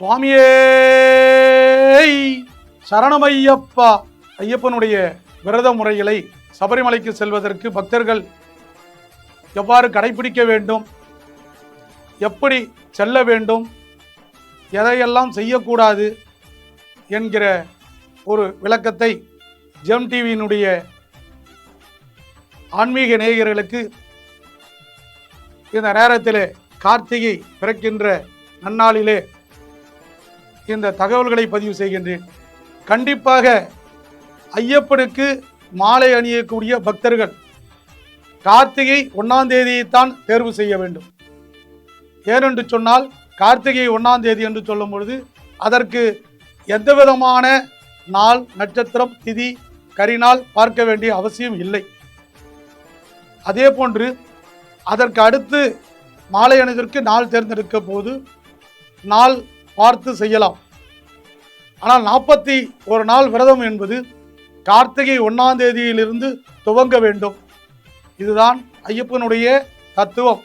சுவாமியே சரணமையப்பா. ஐயப்பனுடைய விரத முறைகளை சபரிமலைக்கு செல்வதற்கு பக்தர்கள் எவ்வாறு கடைபிடிக்க வேண்டும், எப்படி செல்ல வேண்டும், எதையெல்லாம் செய்யக்கூடாது என்கிற ஒரு விளக்கத்தை ஜெம் டிவியினுடைய ஆன்மீக நேயர்களுக்கு இந்த நேரத்தில் கார்த்திகை பிறக்கின்ற நன்னாளிலே இந்த தகவல்களை பதிவு செய்கின்றேன். கண்டிப்பாக ஐயப்பனுக்கு மாலை அணியக்கூடிய பக்தர்கள் கார்த்திகை 1ஆம் தேதியைத்தான் தேர்வு செய்ய வேண்டும். ஏனென்று சொன்னால் கார்த்திகை 1ஆம் தேதி என்று சொல்லும் பொழுது அதற்கு எந்த விதமான நாள், நட்சத்திரம், திதி, கரிநாள் பார்க்க வேண்டிய அவசியம் இல்லை. அதே போன்று அதற்கு அடுத்து மாலை அணிவதற்கு நாள் தேர்ந்தெடுக்க போது நாள் பார்த்து செய்யலாம். ஆனால் 41 நாள் விரதம் என்பது கார்த்திகை 1ஆம் தேதியிலிருந்து துவங்க வேண்டும். இதுதான் ஐயப்பனுடைய தத்துவம்.